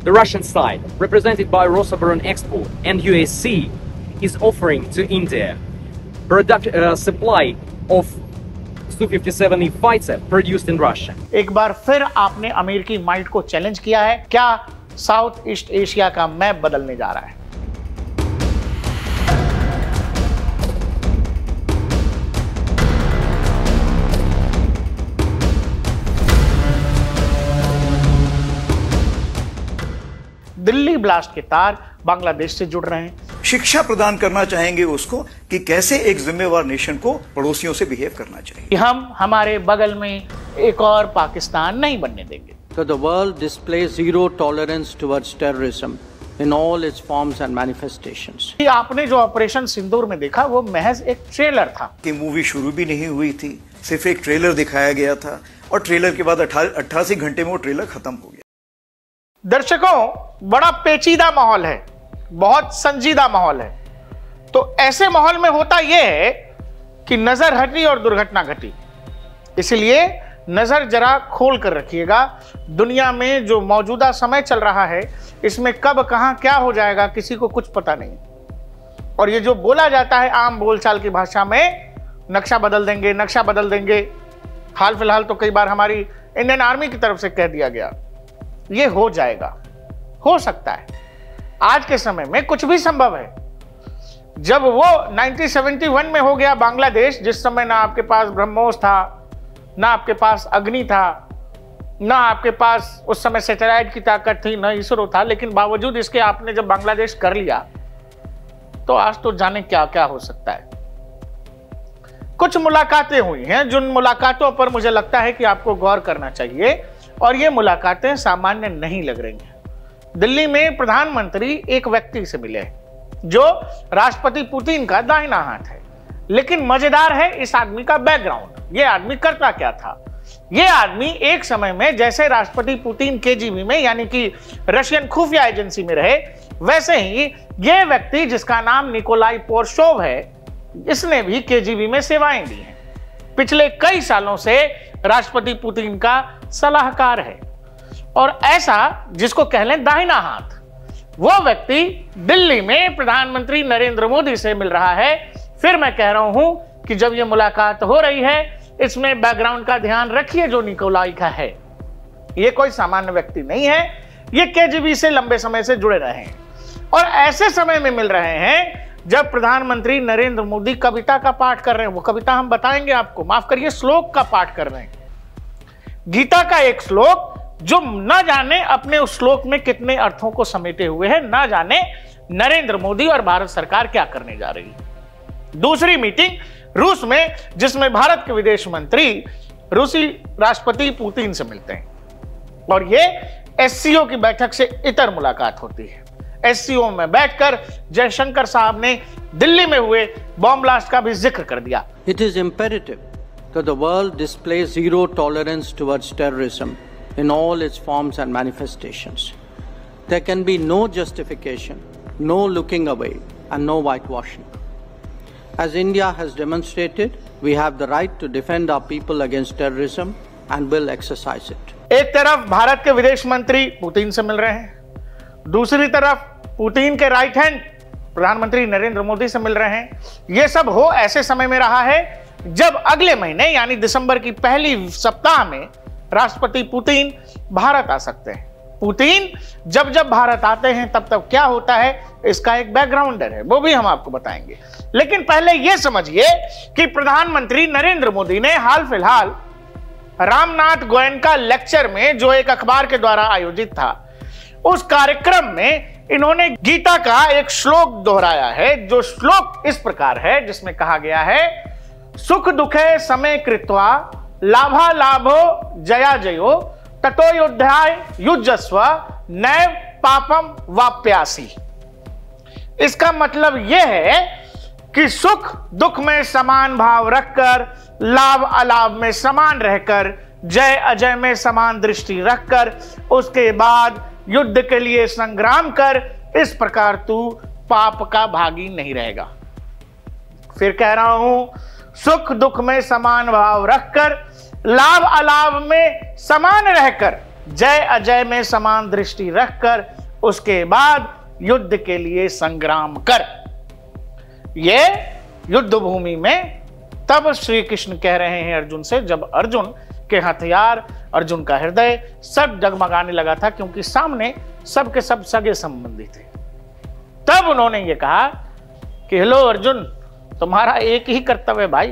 The Russian side, represented by Rosoboronexport and USC, is offering to India supply of Su-57E fighter produced in Russia. एक बार फिर आपने अमेरिकी might को challenge किया है। क्या साउथ ईस्ट एशिया का मैप बदलने जा रहा है? दिल्ली ब्लास्ट के तार बांग्लादेश से जुड़ रहे हैं। शिक्षा प्रदान करना चाहेंगे उसको कि कैसे एक जिम्मेवार नेशन को पड़ोसियों से बिहेव करना चाहिए। हम हमारे बगल में एक और पाकिस्तान नहीं बनने देंगे। So the world displays zero tolerance towards terrorism in all its forms and manifestations. आपने जो ऑपरेशन सिंदूर में देखा वो महज एक ट्रेलर था। कि मूवी शुरू भी नहीं हुई थी, सिर्फ एक ट्रेलर दिखाया गया था और ट्रेलर के बाद 88 घंटे में वो ट्रेलर खत्म हो गया। दर्शकों, बड़ा पेचीदा माहौल है, बहुत संजीदा माहौल है। तो ऐसे माहौल में होता यह है कि नजर हटी और दुर्घटना घटी। इसलिए नजर जरा खोल कर रखिएगा। दुनिया में जो मौजूदा समय चल रहा है, इसमें कब कहां क्या हो जाएगा किसी को कुछ पता नहीं। और ये जो बोला जाता है आम बोलचाल की भाषा में, नक्शा बदल देंगे, नक्शा बदल देंगे, हाल फिलहाल तो कई बार हमारी इंडियन आर्मी की तरफ से कह दिया गया, ये हो जाएगा, हो सकता है। आज के समय में कुछ भी संभव है। जब वो 1971 में हो गया बांग्लादेश, जिस समय ना आपके पास ब्रह्मोस था, ना आपके पास अग्नि था, ना आपके पास उस समय सैटेलाइट की ताकत थी, ना इसरो था, लेकिन बावजूद इसके आपने जब बांग्लादेश कर लिया तो आज तो जाने क्या क्या हो सकता है। कुछ मुलाकातें हुई हैं, जिन मुलाकातों पर मुझे लगता है कि आपको गौर करना चाहिए, और ये मुलाकातें सामान्य नहीं लग रही हैं। दिल्ली में प्रधानमंत्री एक व्यक्ति से मिले जो राष्ट्रपति पुतिन का दाहिना हाथ है, लेकिन मजेदार है इस आदमी का बैकग्राउंड। ये आदमी करता क्या था? ये आदमी एक समय में जैसे राष्ट्रपति पुतिन केजीबी में, यानी कि रशियन खुफिया एजेंसी में रहे, वैसे ही ये व्यक्ति जिसका नाम निकोलाई पोर्शोव है, इसने भी केजीबी में सेवाएं दी हैं। पिछले कई सालों से राष्ट्रपति पुतिन का सलाहकार है, और ऐसा जिसको कह लें दाहिना हाथ, वो व्यक्ति दिल्ली में प्रधानमंत्री नरेंद्र मोदी से मिल रहा है। फिर मैं कह रहा हूं कि जब ये मुलाकात हो रही है, इसमें बैकग्राउंड का ध्यान रखिए जो निकोलाई का है। ये कोई सामान्य व्यक्ति नहीं है, ये केजीबी से लंबे समय से जुड़े रहे हैं, और ऐसे समय में मिल रहे हैं जब प्रधानमंत्री नरेंद्र मोदी कविता का पाठ कर रहे हैं। वो कविता हम बताएंगे आपको, माफ करिए, श्लोक का पाठ कर रहे हैं। गीता का एक श्लोक जो न जाने अपने उस श्लोक में कितने अर्थों को समेटे हुए है, न जाने नरेंद्र मोदी और भारत सरकार क्या करने जा रही है। दूसरी मीटिंग रूस में, जिसमें भारत के विदेश मंत्री रूसी राष्ट्रपति पुतिन से मिलते हैं, और ये एससीओ की बैठक से इतर मुलाकात होती है। एससीओ में बैठकर जयशंकर साहब ने दिल्ली में हुए बॉम्ब ब्लास्ट का भी जिक्र कर दिया। It is imperative that the world displays zero tolerance towards terrorism in all its forms and manifestations. There can be no justification, no looking away, and no whitewashing. As India has demonstrated, we have the right to defend our people against terrorism and will exercise it. एक तरफ भारत के विदेश मंत्री Putin से मिल रहे हैं, दूसरी तरफ पुतिन के राइट हैंड प्रधानमंत्री नरेंद्र मोदी से मिल रहे हैं। यह सब हो ऐसे समय में रहा है जब अगले महीने यानी दिसंबर की पहली सप्ताह में राष्ट्रपति पुतिन भारत आ सकते हैं। पुतिन जब जब भारत आते हैं तब तब क्या होता है, इसका एक बैकग्राउंडर है, वो भी हम आपको बताएंगे। लेकिन पहले यह समझिए कि प्रधानमंत्री नरेंद्र मोदी ने हाल फिलहाल रामनाथ गोयनका लेक्चर में, जो एक अखबार के द्वारा आयोजित था, उस कार्यक्रम में इन्होंने गीता का एक श्लोक दोहराया है, जो श्लोक इस प्रकार है, जिसमें कहा गया है, सुख दुखे समय कृत्वा लाभा लाभो जया जयो ततो योध्याय युजस्व नैव पापम वाप्यासी। इसका मतलब यह है कि सुख दुख में समान भाव रखकर, लाभ अलाभ में समान रहकर, जय अजय में समान दृष्टि रखकर, उसके बाद युद्ध के लिए संग्राम कर। इस प्रकार तू पाप का भागी नहीं रहेगा। फिर कह रहा हूं, सुख दुख में समान भाव रखकर, लाभ अलाभ में समान रहकर, जय अजय में समान दृष्टि रखकर उसके बाद युद्ध के लिए संग्राम कर। ये युद्ध भूमि में तब श्री कृष्ण कह रहे हैं अर्जुन से, जब अर्जुन के हथियार, अर्जुन का हृदय सब डगमगाने लगा था, क्योंकि सामने सबके सब सगे संबंधी थे। तब उन्होंने ये कहा कि हेलो अर्जुन, तुम्हारा एक ही कर्तव्य भाई,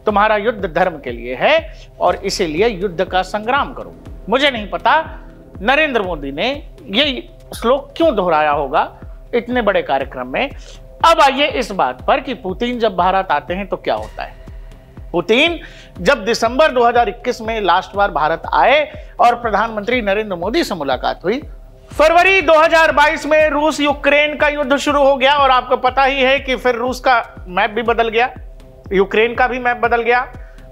तुम्हारा युद्ध धर्म के लिए है और इसीलिए युद्ध का संग्राम करो। मुझे नहीं पता नरेंद्र मोदी ने ये श्लोक क्यों दोहराया होगा इतने बड़े कार्यक्रम में। अब आइए इस बात पर कि पुतिन जब भारत आते हैं तो क्या होता है। पुतिन जब दिसंबर 2021 में लास्ट बार भारत आए और प्रधानमंत्री नरेंद्र मोदी से मुलाकात हुई, फरवरी 2022 में रूस यूक्रेन का युद्ध शुरू हो गया और आपको पता ही है कि फिर रूस का मैप भी बदल गया, यूक्रेन का भी मैप बदल गया।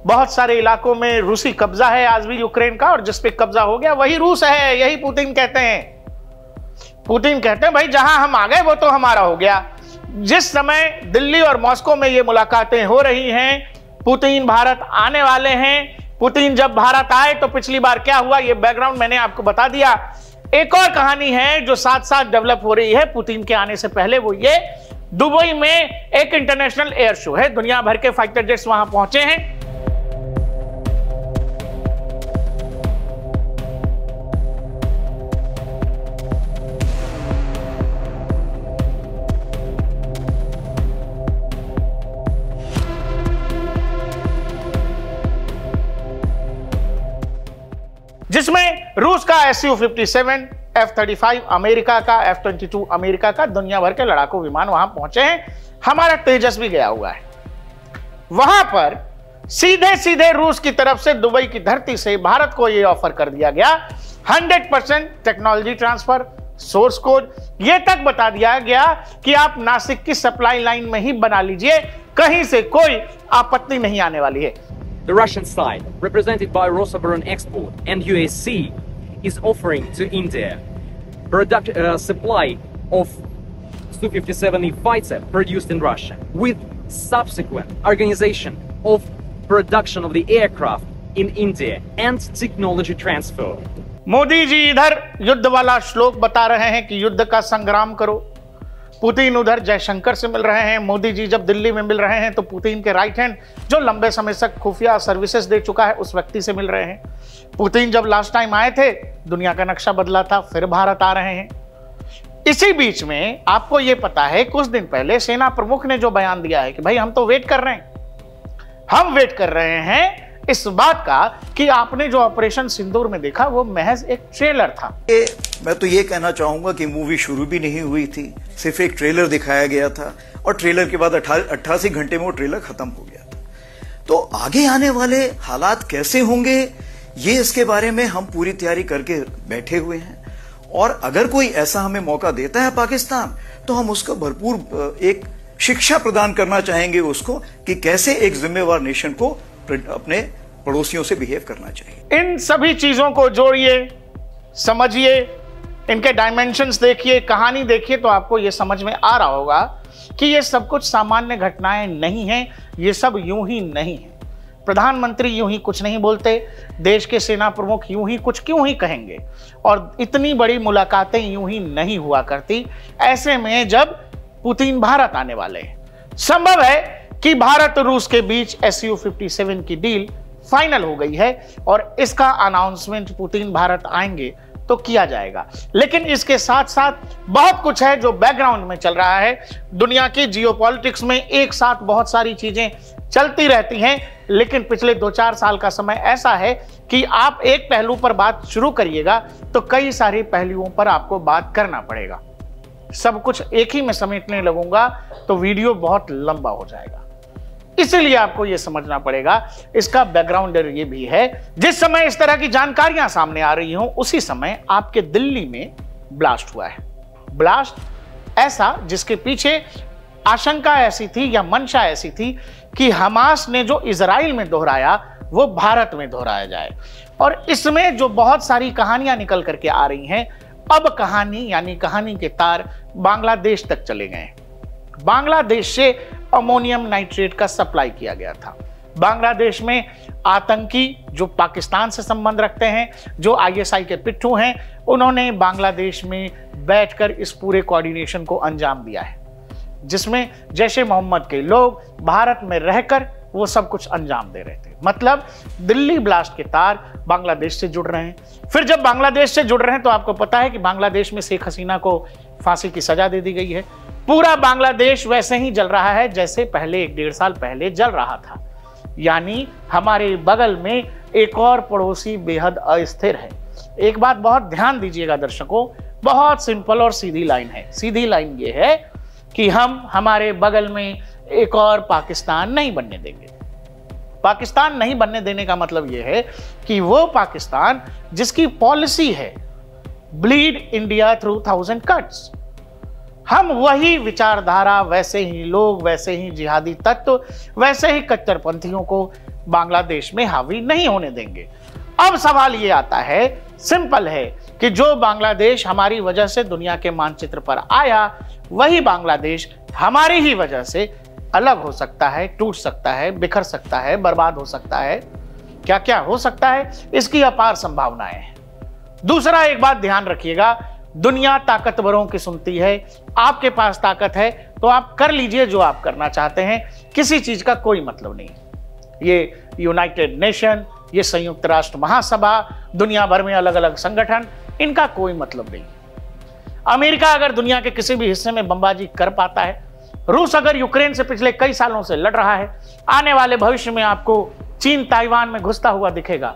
बहुत सारे इलाकों में रूसी कब्जा है आज भी यूक्रेन का, और जिस पे कब्जा हो गया वही रूस है, यही पुतिन कहते हैं। पुतिन कहते हैं भाई जहां हम आ गए वो तो हमारा हो गया। जिस समय दिल्ली और मॉस्को में ये मुलाकातें हो रही हैं, पुतिन भारत आने वाले हैं। पुतिन जब भारत आए तो पिछली बार क्या हुआ ये बैकग्राउंड मैंने आपको बता दिया। एक और कहानी है जो साथ साथ डेवलप हो रही है पुतिन के आने से पहले, वो ये दुबई में एक इंटरनेशनल एयर शो है, दुनिया भर के फाइटर जेट्स वहां पहुंचे हैं। जिसमें रूस का Su-57, F-35 अमेरिका का, F-22 अमेरिका का, दुनिया भर के लड़ाकू विमान वहां पहुंचे हैं। हमारा तेजस भी गया हुआ है वहां पर। सीधे सीधे रूस की तरफ से दुबई की धरती से भारत को यह ऑफर कर दिया गया 100% टेक्नोलॉजी ट्रांसफर, सोर्स कोड, यह तक बता दिया गया कि आप नासिक की सप्लाई लाइन में ही बना लीजिए, कहीं से कोई आपत्ति नहीं आने वाली है। The Russian side, represented by Rosaboron Export and UAC, is offering to India supply of Su-57E fighter produced in Russia, with subsequent organization of production of the aircraft in India and technology transfer. Modi ji इधर युद्ध वाला श्लोक बता रहे हैं कि युद्ध का संग्राम करो, पुतिन उधर जयशंकर से मिल रहे हैं। मोदी जी जब दिल्ली में मिल रहे हैं तो पुतिन के राइट हैंड जो लंबे समय तक खुफिया सर्विसेज दे चुका है उस व्यक्ति से मिल रहे हैं। पुतिन जब लास्ट टाइम आए थे दुनिया का नक्शा बदला था, फिर भारत आ रहे हैं। इसी बीच में आपको यह पता है कुछ दिन पहले सेना प्रमुख ने जो बयान दिया है कि भाई हम तो वेट कर रहे हैं, हम वेट कर रहे हैं इस बात का कि आपने जो ऑपरेशन सिंदूर में देखा वो महज एक ट्रेलर था। मैं तो ये कहना चाहूंगा कि मूवी शुरू भी नहीं हुई थी, सिर्फ एक ट्रेलर दिखाया गया था और ट्रेलर के बाद 88 घंटे में वो ट्रेलर खत्म हो गया था। तो आगे आने वाले हालात कैसे होंगे ये इसके बारे में हम पूरी तैयारी करके बैठे हुए हैं, और अगर कोई ऐसा हमें मौका देता है पाकिस्तान तो हम उसको भरपूर एक शिक्षा प्रदान करना चाहेंगे उसको कि कैसे एक जिम्मेवार नेशन को अपने पड़ोसियों से बिहेव करना चाहिए। इन सभी चीजों को जोड़िए, समझिए, इनके डायमेंशंस देखिए, कहानी देखिए, तो आपको यह समझ में आ रहा होगा कि ये सब कुछ सामान्य घटनाएं नहीं हैं, ये सब यूं ही नहीं है। प्रधानमंत्री यूं ही कुछ नहीं बोलते, देश के सेना प्रमुख यूं ही कुछ क्यों ही कहेंगे, और इतनी बड़ी मुलाकातें यूं ही नहीं हुआ करती। ऐसे में जब पुतिन भारत आने वाले हैं, संभव है कि भारत रूस के बीच Su-57 की डील फाइनल हो गई है और इसका अनाउंसमेंट पुतिन भारत आएंगे तो किया जाएगा। लेकिन इसके साथ साथ बहुत कुछ है जो बैकग्राउंड में चल रहा है। दुनिया की जियोपॉलिटिक्स में एक साथ बहुत सारी चीजें चलती रहती हैं, लेकिन पिछले 2-4 साल का समय ऐसा है कि आप एक पहलू पर बात शुरू करिएगा तो कई सारे पहलुओं पर आपको बात करना पड़ेगा। सब कुछ एक ही में समेटने लगूंगा तो वीडियो बहुत लंबा हो जाएगा, इसीलिए आपको यह समझना पड़ेगा। इसका बैकग्राउंड ये भी है, जिस समय इस तरह की जानकारियां सामने आ रही हों उसी समय आपके दिल्ली में ब्लास्ट हुआ है। ब्लास्ट ऐसा जिसके पीछे आशंका ऐसी थी या मंशा ऐसी थी कि हमास ने जो इजराइल में दोहराया वो भारत में दोहराया जाए, और इसमें जो बहुत सारी कहानियां निकल करके आ रही हैं, अब कहानी यानी कहानी के तार बांग्लादेश तक चले गए। बांग्लादेश से अमोनियम नाइट्रेट का सप्लाई किया गया था। बांग्लादेश में आतंकी जो पाकिस्तान से संबंध रखते हैं, जो आईएसआई के पिट्ठू हैं, उन्होंने बांग्लादेश में बैठकर इस पूरे कोऑर्डिनेशन को अंजाम दिया है, जिसमें जैशे मोहम्मद के लोग भारत में रहकर वो सब कुछ अंजाम दे रहे थे। मतलब दिल्ली ब्लास्ट के तार बांग्लादेश से जुड़ रहे हैं। फिर जब बांग्लादेश से जुड़ रहे हैं तो आपको पता है कि बांग्लादेश में शेख हसीना को फांसी की सजा दे दी गई है। पूरा बांग्लादेश वैसे ही जल रहा है जैसे पहले 1-1.5 साल पहले जल रहा था। यानी हमारे बगल में एक और पड़ोसी बेहद अस्थिर है। एक बात बहुत ध्यान दीजिएगा दर्शकों, बहुत सिंपल और सीधी लाइन है। सीधी लाइन ये है कि हम हमारे बगल में एक और पाकिस्तान नहीं बनने देंगे। पाकिस्तान नहीं बनने देने का मतलब यह है कि वो पाकिस्तान जिसकी पॉलिसी है ब्लीड इंडिया थ्रू 1000 कट्स, हम वही विचारधारा, वैसे ही लोग, वैसे ही जिहादी तत्व, वैसे ही कट्टरपंथियों को बांग्लादेश में हावी नहीं होने देंगे। अब सवाल ये आता है, सिंपल है, कि जो बांग्लादेश हमारी वजह से दुनिया के मानचित्र पर आया, वही बांग्लादेश हमारी ही वजह से अलग हो सकता है, टूट सकता है, बिखर सकता है, बर्बाद हो सकता है। क्या क्या हो सकता है, इसकी अपार संभावनाएं हैं। दूसरा एक बात ध्यान रखिएगा, दुनिया ताकतवरों की सुनती है। आपके पास ताकत है तो आप कर लीजिए जो आप करना चाहते हैं, किसी चीज का कोई मतलब नहीं। ये यूनाइटेड नेशन, ये संयुक्त राष्ट्र महासभा, दुनिया भर में अलग अलग संगठन, इनका कोई मतलब नहीं। अमेरिका अगर दुनिया के किसी भी हिस्से में बमबाजी कर पाता है, रूस अगर यूक्रेन से पिछले कई सालों से लड़ रहा है, आने वाले भविष्य में आपको चीन ताइवान में घुसता हुआ दिखेगा,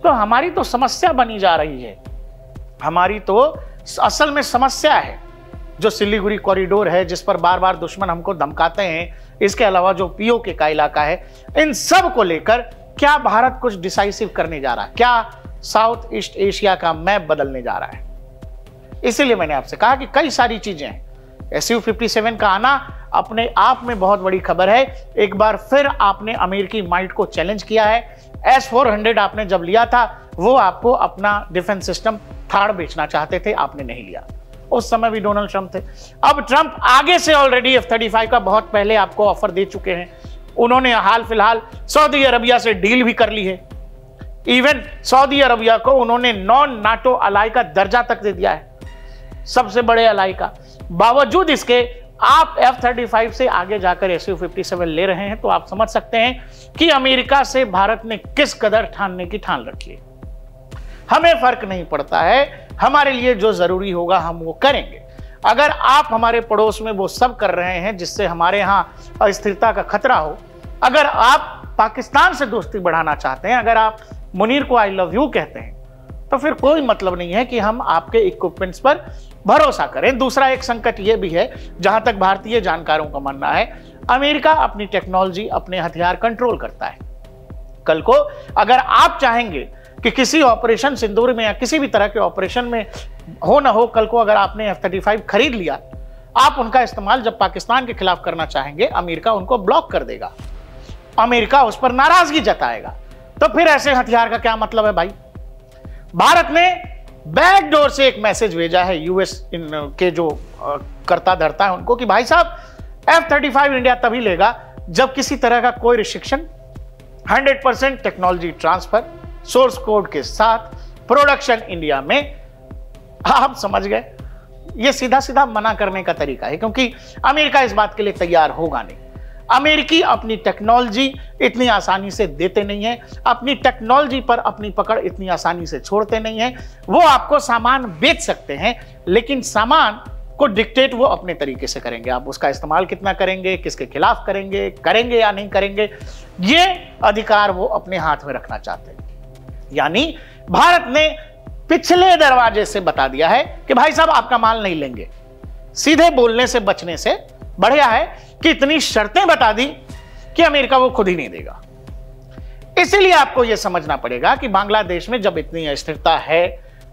तो हमारी तो समस्या बनी जा रही है। हमारी तो असल में समस्या है जो सिलीगुड़ी कॉरिडोर है, जिस पर बार बार दुश्मन हमको धमकाते हैं, इसके अलावा जो पीओके का इलाका है, इन सब को लेकर क्या भारत कुछ डिसाइसिव करने जा रहा है? क्या साउथ ईस्ट एशिया का मैप बदलने जा रहा है? इसीलिए मैंने आपसे कहा कि कई सारी चीजें हैं। SU-57 का आना अपने आप में बहुत बड़ी खबर है। एक बार फिर आपने अमेरिकी माइट को चैलेंज किया है। S-400 आपने जब लिया था, वो आपको अपना डिफेंस सिस्टम थाड़ बेचना चाहते थे, आपने नहीं लिया। उस समय भी डोनाल्ड ट्रंप थे। अब ट्रंप आगे से ऑलरेडी F-35 का बहुत पहले आपको ऑफर दे चुके हैं। उन्होंने हाल फिलहाल सऊदी अरबिया से डील भी कर ली है। इवन सऊदी अरबिया को उन्होंने नॉन नाटो अलाई का दर्जा तक दे दिया है, सबसे बड़े अलाई का। बावजूद इसके आप F-35 से आगे जाकर SU-57 ले रहे हैं, तो आप समझ सकते हैं कि अमेरिका से भारत ने किस कदर ठानने की ठान रखी है। हमें फर्क नहीं पड़ता है, हमारे लिए जो जरूरी होगा हम वो करेंगे। अगर आप हमारे पड़ोस में वो सब कर रहे हैं जिससे हमारे यहाँ अस्थिरता का खतरा हो, अगर आप पाकिस्तान से दोस्ती बढ़ाना चाहते हैं, अगर आप मुनीर को आई लव यू कहते हैं, तो फिर कोई मतलब नहीं है कि हम आपके इक्विपमेंट्स पर भरोसा करें। दूसरा एक संकट यह भी है, जहां तक भारतीय जानकारों का मानना है, अमेरिका अपनी टेक्नोलॉजी, अपने हथियार कंट्रोल करता है। कल को अगर आप चाहेंगे कि किसी ऑपरेशन सिंदूर में या किसी भी तरह के ऑपरेशन में हो ना हो, कल को अगर आपने F-35 खरीद लिया, आप उनका इस्तेमाल जब पाकिस्तान के खिलाफ करना चाहेंगे, अमेरिका उनको ब्लॉक कर देगा, अमेरिका उस पर नाराजगी जताएगा। तो फिर ऐसे हथियार का क्या मतलब है भाई? भारत ने बैकडोर से एक मैसेज भेजा है यूएस के जो करता धरता है उनको, कि भाई साहब F-35 इंडिया तभी लेगा जब किसी तरह का कोई restriction, 100% technology transfer, source code के साथ प्रोडक्शन इंडिया में। आप समझ गए, ये सीधा सीधा मना करने का तरीका है, क्योंकि अमेरिका इस बात के लिए तैयार होगा नहीं। अमेरिकी अपनी टेक्नोलॉजी इतनी आसानी से देते नहीं है, अपनी टेक्नोलॉजी पर अपनी पकड़ इतनी आसानी से छोड़ते नहीं है। वो आपको सामान बेच सकते हैं, लेकिन सामान को डिक्टेट वो अपने तरीके से करेंगे। आप उसका इस्तेमाल कितना करेंगे, किसके खिलाफ करेंगे, करेंगे या नहीं करेंगे, ये अधिकार वो अपने हाथ में रखना चाहते हैं। यानी भारत ने पिछले दरवाजे से बता दिया है कि भाई साहब आपका माल नहीं लेंगे। सीधे बोलने से बचने से बढ़िया है कि इतनी शर्तें बता दी कि अमेरिका वो खुद ही नहीं देगा। इसीलिए आपको यह समझना पड़ेगा कि बांग्लादेश में जब इतनी अस्थिरता है,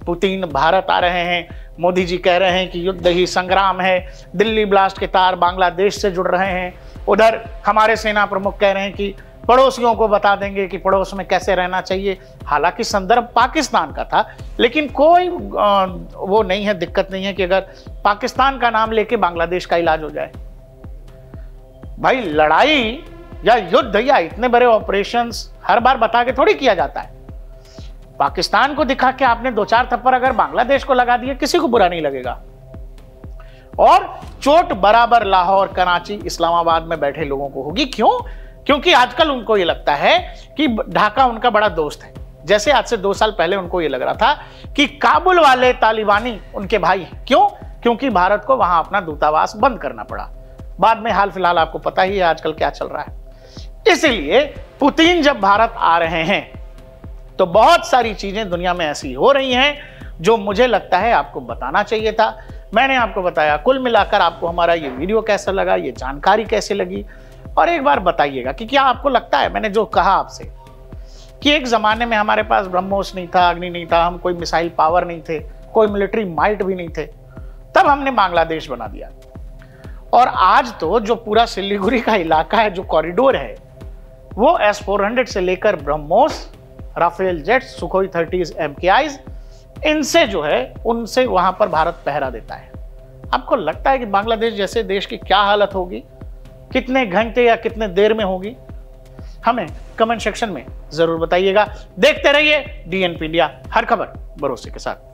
पुतिन भारत आ रहे हैं, मोदी जी कह रहे हैं कि युद्ध ही संग्राम है, दिल्ली ब्लास्ट के तार बांग्लादेश से जुड़ रहे हैं, उधर हमारे सेना प्रमुख कह रहे हैं कि पड़ोसियों को बता देंगे कि पड़ोस में कैसे रहना चाहिए। हालांकि संदर्भ पाकिस्तान का था, लेकिन कोई वो नहीं है, दिक्कत नहीं है कि अगर पाकिस्तान का नाम लेके बांग्लादेश का इलाज हो जाए। भाई लड़ाई या युद्ध या इतने बड़े ऑपरेशंस हर बार बता के थोड़ी किया जाता है। पाकिस्तान को दिखा के आपने 2-4 थप्पड़ अगर बांग्लादेश को लगा दिए, किसी को बुरा नहीं लगेगा। और चोट बराबर लाहौर, कराची, इस्लामाबाद में बैठे लोगों को होगी। क्यों? क्योंकि आजकल उनको ये लगता है कि ढाका उनका बड़ा दोस्त है। जैसे आज से 2 साल पहले उनको ये लग रहा था कि काबुल वाले तालिबानी उनके भाई हैं। क्यों? क्योंकि भारत को वहां अपना दूतावास बंद करना पड़ा। बाद में हाल फिलहाल आपको पता ही है आजकल क्या चल रहा है। इसलिए पुतिन जब भारत आ रहे हैं तो बहुत सारी चीजें दुनिया में ऐसी हो रही हैं जो मुझे लगता है आपको बताना चाहिए था। मैंने आपको बताया। कुल मिलाकर आपको हमारा ये वीडियो कैसा लगा, ये जानकारी कैसे लगी, और एक बार बताइएगा कि क्या आपको लगता है मैंने जो कहा आपसे कि एक जमाने में हमारे पास ब्रह्मोस नहीं था, अग्नि नहीं था, हम कोई मिसाइल पावर नहीं थे, कोई मिलिट्री माइट भी नहीं थे, तब हमने बांग्लादेश बना दिया। और आज तो जो पूरा सिलीगुड़ी का इलाका है, जो कॉरिडोर है, वो S-400 से लेकर BrahMos, Rafale jets, Sukhoi 30 MKIs, इनसे जो है उनसे वहां पर भारत पहरा देता है। आपको लगता है कि बांग्लादेश जैसे देश की क्या हालत होगी, कितने घंटे या कितने देर में होगी? हमें कमेंट सेक्शन में जरूर बताइएगा। देखते रहिए DNP इंडिया, हर खबर भरोसे के साथ।